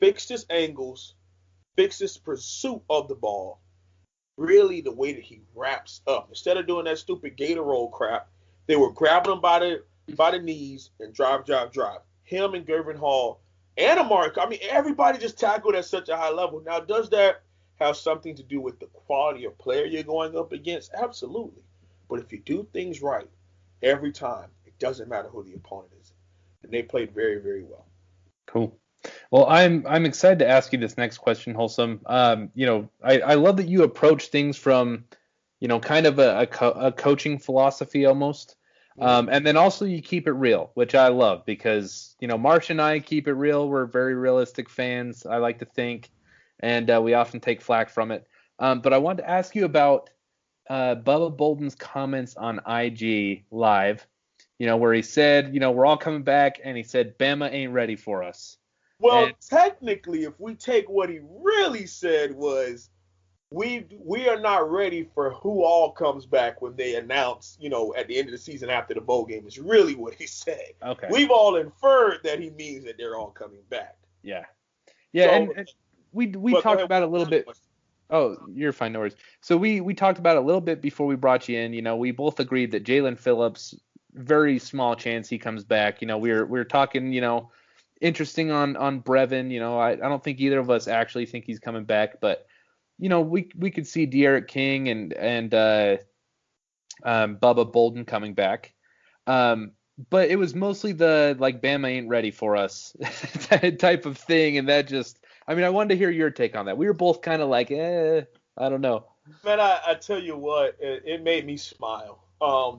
fixed his angles, fixed his pursuit of the ball. Really, the way that he wraps up. Instead of doing that stupid gator roll crap, they were grabbing him by the knees and drive. Him and Gervin Hall and Amari. I mean, everybody just tackled at such a high level. Now, does that have something to do with the quality of player you're going up against? Absolutely. But if you do things right every time, it doesn't matter who the opponent is. And they played very, very well. Cool. Well, I'm excited to ask you this next question, Holsum. I love that you approach things from, kind of a coaching philosophy almost. And then also you keep it real, which I love because, Marsh and I keep it real. We're very realistic fans, I like to think, and we often take flack from it. But I wanted to ask you about Bubba Bolden's comments on IG Live, where he said, we're all coming back, and he said, Bama ain't ready for us. Well, technically, if we take what he really said was, we are not ready for who all comes back when they announce, at the end of the season after the bowl game is really what he said. Okay. We've all inferred that he means that they're all coming back. Yeah. Yeah, so, and we talked about it a little bit. Oh, you're fine, no worries. So we talked about it a little bit before we brought you in. We both agreed that Jalen Phillips, very small chance he comes back. We're talking, interesting on Brevin. I don't think either of us actually think he's coming back, but we could see De'Aaron King and Bubba Bolden coming back. But it was mostly the Bama ain't ready for us type of thing, and that just I wanted to hear your take on that. We were both kind of I don't know. Man, I tell you what, it made me smile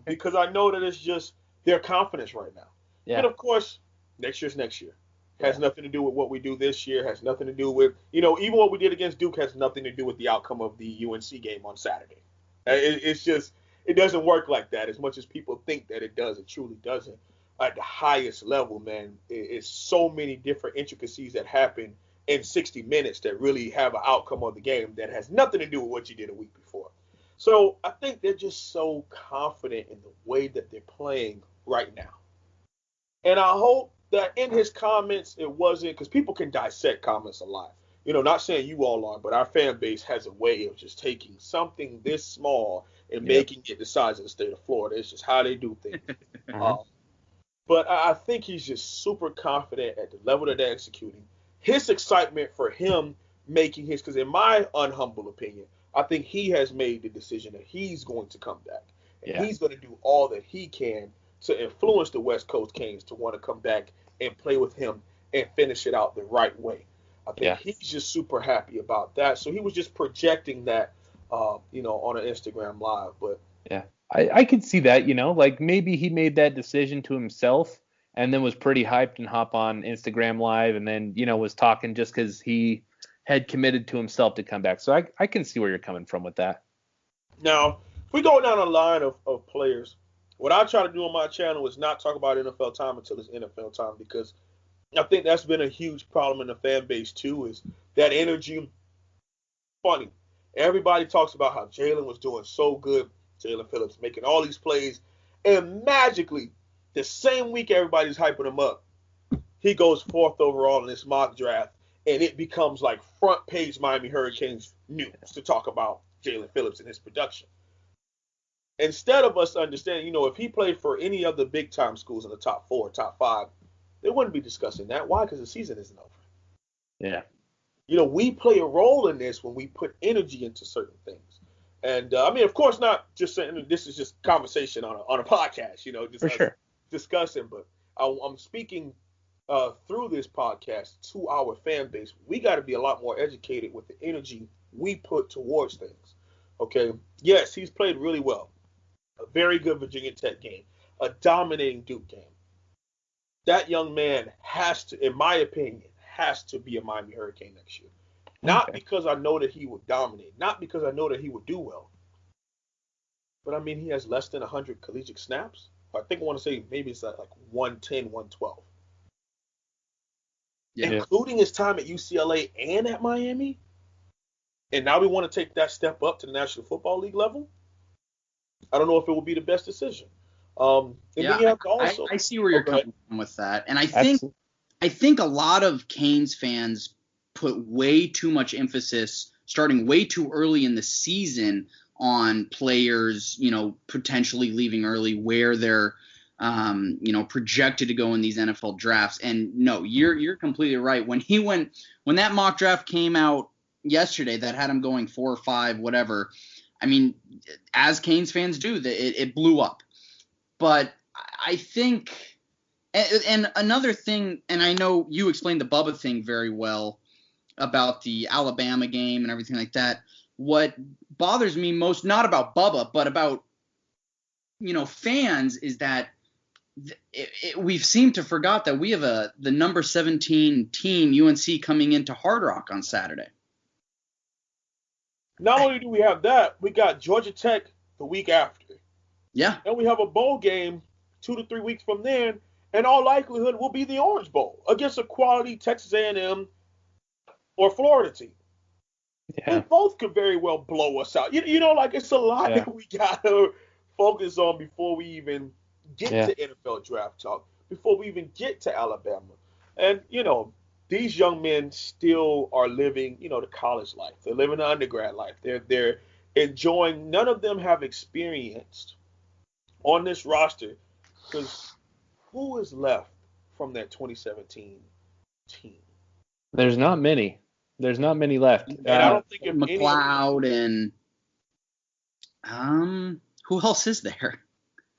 because I know that it's just their confidence right now. Yeah. And of course, next year's next year. Has nothing to do with what we do this year, has nothing to do with, even what we did against Duke has nothing to do with the outcome of the UNC game on Saturday. It's just, it doesn't work like that. As much as people think that it does, it truly doesn't. At the highest level, man, it's so many different intricacies that happen in 60 minutes that really have an outcome of the game that has nothing to do with what you did a week before. So I think they're just so confident in the way that they're playing right now. And I hope that in his comments, it wasn't, because people can dissect comments a lot. Not saying you all are, but our fan base has a way of just taking something this small and making it the size of the state of Florida. It's just how they do things. But I think he's just super confident at the level that they're executing. His excitement for him making his, because in my unhumble opinion, I think he has made the decision that he's going to come back. And he's going to do all that he can to influence the West Coast Canes to want to come back and play with him and finish it out the right way. I think he's just super happy about that. So he was just projecting that, on an Instagram Live. But yeah, I could see that, maybe he made that decision to himself and then was pretty hyped and hop on Instagram Live and then, was talking just because he had committed to himself to come back. So I can see where you're coming from with that. Now, if we go down a line of players, what I try to do on my channel is not talk about NFL time until it's NFL time, because I think that's been a huge problem in the fan base too, is that energy. Funny. Everybody talks about how Jalen was doing so good, Jalen Phillips making all these plays, and magically, the same week everybody's hyping him up, he goes 4th overall in this mock draft, and it becomes like front page Miami Hurricanes news to talk about Jalen Phillips and his production. Instead of us understanding, if he played for any of the big-time schools in the top 4, top 5, they wouldn't be discussing that. Why? Because the season isn't over. Yeah. We play a role in this when we put energy into certain things. And, of course, not just saying this is just conversation on a podcast, just for sure. Discussing. But I'm speaking through this podcast to our fan base. We got to be a lot more educated with the energy we put towards things. Okay? Yes, he's played really well. A very good Virginia Tech game, a dominating Duke game. That young man has to, in my opinion, be a Miami Hurricane next year. Not because I know that he would dominate, not because I know that he would do well, but he has less than 100 collegiate snaps. I think I want to say maybe it's like 110, 112. Yeah. Including his time at UCLA and at Miami. And now we want to take that step up to the National Football League level. I don't know if it will be the best decision. And then you have to I see where you're coming from with that. And I think a lot of Canes fans put way too much emphasis starting way too early in the season on players, potentially leaving early where they're, projected to go in these NFL drafts. And no, you're completely right. When that mock draft came out yesterday that had him going 4 or 5, whatever, I mean, as Canes fans do, it blew up. But I think, and another thing, and I know you explained the Bubba thing very well about the Alabama game and everything like that. What bothers me most, not about Bubba, but about, fans, is that we've seemed to forgot that we have the number 17 team, UNC, coming into Hard Rock on Saturday. Not only do we have that, we got Georgia Tech the week after. Yeah. And we have a bowl game 2 to 3 weeks from then, and all likelihood will be the Orange Bowl against a quality Texas A&M or Florida team. Yeah. They both could very well blow us out. It's a lot that we got to focus on before we even get to NFL draft talk, before we even get to Alabama. And, these young men still are living, the college life. They're living the undergrad life. They're enjoying. None of them have experienced on this roster, because who is left from that 2017 team? There's not many. There's not many left. And I don't think if McLeod and who else is there?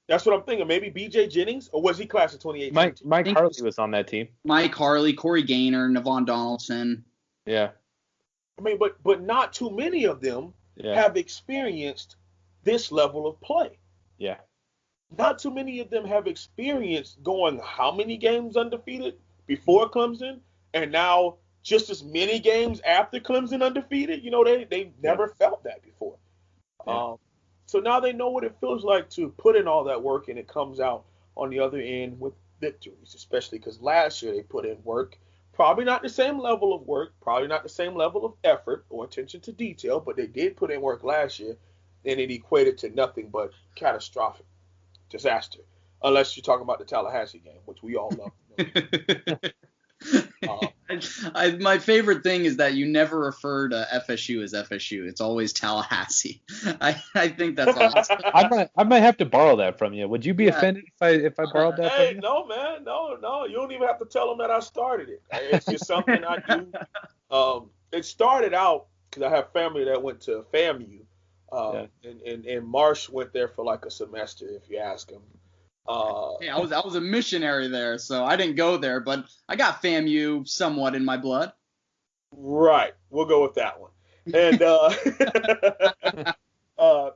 That's what I'm thinking. Maybe B.J. Jennings, or was he class of 2018? Mike Harley was on that team. Mike Harley, Corey Gaynor, Navon Donaldson. Yeah. I mean, but not too many of them have experienced this level of play. Yeah. Not too many of them have experienced going how many games undefeated before Clemson, and now just as many games after Clemson undefeated. They've never felt that before. Yeah. So now they know what it feels like to put in all that work, and it comes out on the other end with victories, especially because last year they put in work. Probably not the same level of work, probably not the same level of effort or attention to detail, but they did put in work last year, and it equated to nothing but catastrophic disaster, unless you're talking about the Tallahassee game, which we all love. My favorite thing is that you never refer to FSU as FSU. It's always Tallahassee. I think that's awesome. I might have to borrow that from you. Would you be offended if I borrowed that from you? No, man. No. You don't even have to tell them that I started it. It's just something I do. It started out because I have family that went to FAMU. And Marsh went there for like a semester, if you ask him. Hey, I was a missionary there, so I didn't go there, but I got FAMU somewhat in my blood. Right, we'll go with that one. And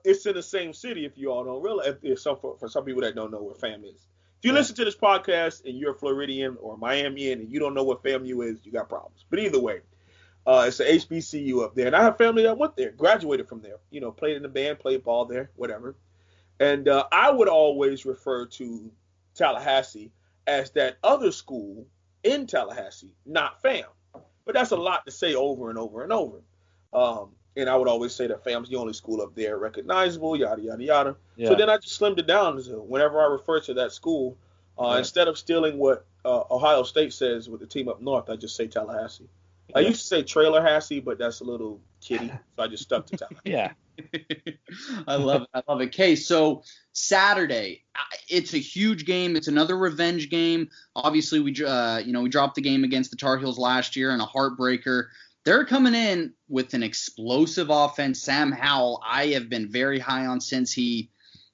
it's in the same city, if you all don't realize. For some people that don't know where FAM is. If you listen to this podcast and you're a Floridian or Miamian and you don't know what FAMU is, you got problems. But either way, it's an HBCU up there, and I have family that went there, graduated from there. Played in the band, played ball there, whatever. And I would always refer to Tallahassee as that other school in Tallahassee, not FAM. But that's a lot to say over and over and over. And I would always say that FAM's the only school up there recognizable, yada, yada, yada. Yeah. So then I just slimmed it down. So whenever I refer to that school, instead of stealing what Ohio State says with the team up north, I just say Tallahassee. I used to say Trailerhassee, but that's a little kiddie, so I just stuck to Tallahassee. Yeah. I love it. Okay, so Saturday, it's a huge game. It's another revenge game. Obviously, we dropped the game against the Tar Heels last year in a heartbreaker. They're coming in with an explosive offense. Sam Howell, I have been very high on since he,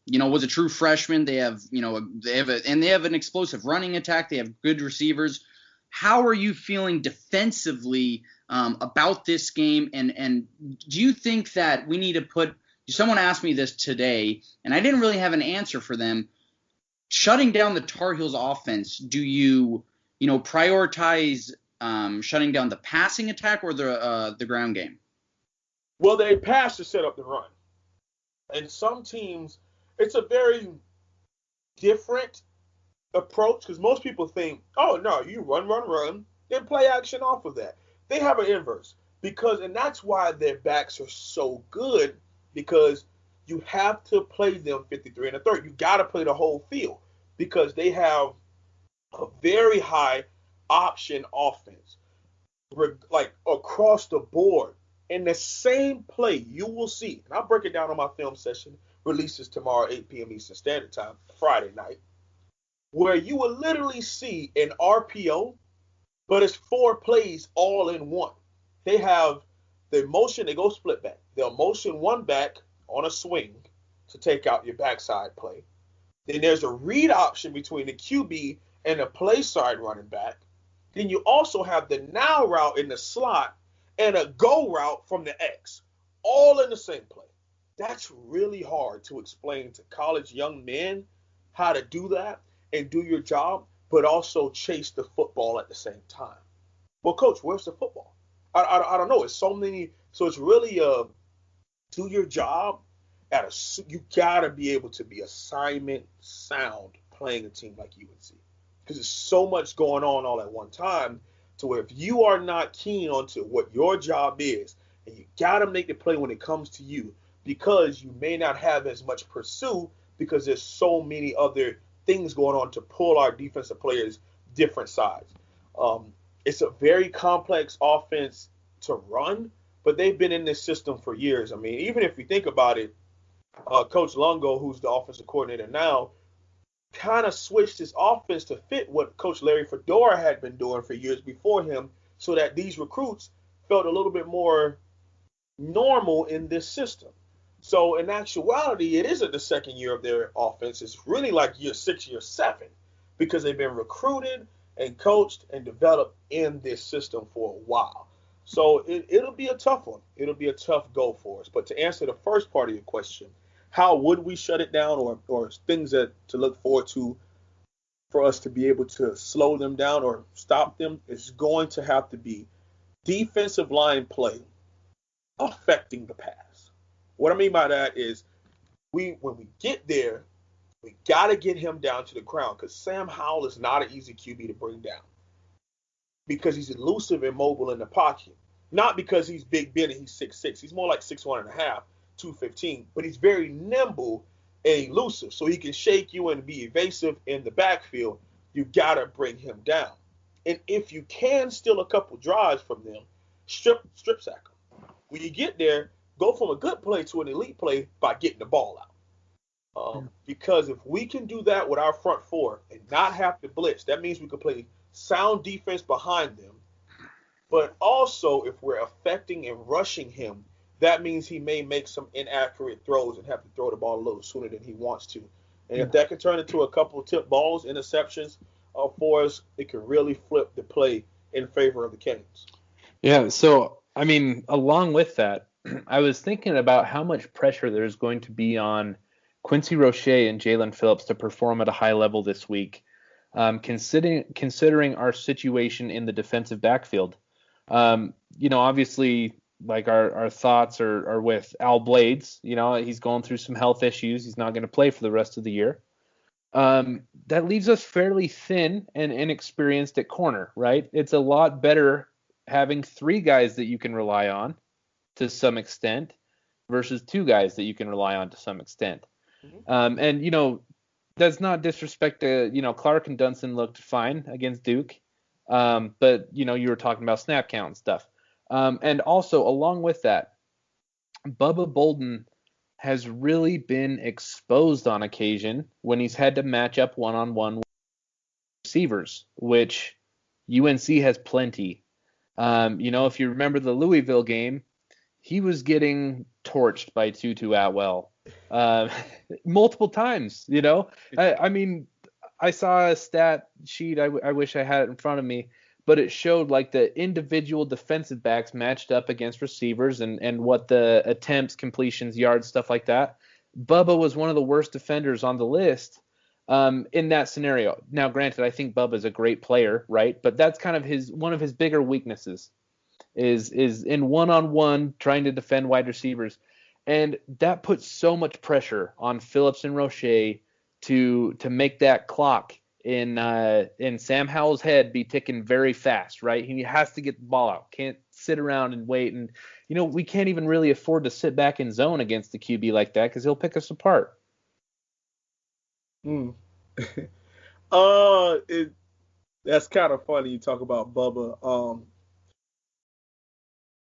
was a true freshman. They have an explosive running attack. They have good receivers. How are you feeling defensively about this game? And do you think that we need to put – someone asked me this today, and I didn't really have an answer for them. Shutting down the Tar Heels offense, do you prioritize shutting down the passing attack or the ground game? Well, they pass to set up the run. And some teams, it's a very different approach because most people think, oh, no, you run, then play action off of that. They have an inverse and that's why their backs are so good, because you have to play them 53 and a third. You got to play the whole field because they have a very high option offense. like across the board. In the same play, you will see, and I'll break it down on my film session, releases tomorrow, 8 p.m. Eastern Standard Time, Friday night, where you will literally see an RPO, but it's 4 plays all in one. They have the motion, they go split back. They'll motion one back on a swing to take out your backside play. Then there's a read option between the QB and the play side running back. Then you also have the now route in the slot and a go route from the X, all in the same play. That's really hard to explain to college young men how to do that and do your job, but also chase the football at the same time. Well, Coach, where's the football? I don't know. It's so many. So it's really do your job you gotta be able to be assignment sound playing a team like UNC, because there's so much going on all at one time. To where if you are not keen onto what your job is, and you gotta make the play when it comes to you, because you may not have as much pursuit because there's so many other things going on to pull our defensive players different sides. It's a very complex offense to run, but they've been in this system for years. I mean, even if we think about it, Coach Longo, who's the offensive coordinator now, kind of switched his offense to fit what Coach Larry Fedora had been doing for years before him, so that these recruits felt a little bit more normal in this system. So in actuality, it isn't the second year of their offense. It's really like year 6, year 7, because they've been recruited and coached and developed in this system for a while. So it'll be a tough one. It'll be a tough go for us. But to answer the first part of your question, how would we shut it down, or things that to look forward to for us to be able to slow them down or stop them, it's going to have to be defensive line play affecting the pass. What I mean by that is when we get there, we got to get him down to the ground, because Sam Howell is not an easy QB to bring down, because he's elusive and mobile in the pocket. Not because he's Big Ben and he's 6'6". He's more like 6'1.5", 215, but he's very nimble and elusive, so he can shake you and be evasive in the backfield. You got to bring him down. And if you can steal a couple drives from them, strip sack them. When you get there, go from a good play to an elite play by getting the ball out. Because if we can do that with our front four and not have to blitz, that means we can play sound defense behind them. But also, if we're affecting and rushing him, that means he may make some inaccurate throws and have to throw the ball a little sooner than he wants to. And if that can turn into a couple of tip balls, interceptions for us, it can really flip the play in favor of the Canes. Yeah, so, I mean, along with that, I was thinking about how much pressure there's going to be on Quincy Roche and Jalen Phillips to perform at a high level this week, considering our situation in the defensive backfield. Obviously, like our thoughts are with Al Blades. He's going through some health issues. He's not going to play for the rest of the year. That leaves us fairly thin and inexperienced at corner, right? It's a lot better having 3 guys that you can rely on to some extent versus 2 guys that you can rely on to some extent. And that's not disrespect to, Clark and Dunson looked fine against Duke. But you were talking about snap count and stuff. And also, along with that, Bubba Bolden has really been exposed on occasion when he's had to match up one-on-one with receivers, which UNC has plenty. If you remember the Louisville game, he was getting torched by Tutu Atwell multiple times. I mean, I saw a stat sheet. I wish I had it in front of me, but it showed like the individual defensive backs matched up against receivers and what the attempts, completions, yards, stuff like that. Bubba was one of the worst defenders on the list in that scenario. Now, granted, I think Bubba's a great player, right? But that's kind of one of his bigger weaknesses is in one-on-one trying to defend wide receivers. And that puts so much pressure on Phillips and Roche to make that clock in Sam Howell's head be ticking very fast, right? He has to get the ball out. Can't sit around and wait. And, we can't even really afford to sit back in zone against the QB like that because he'll pick us apart. That's kind of funny you talk about Bubba.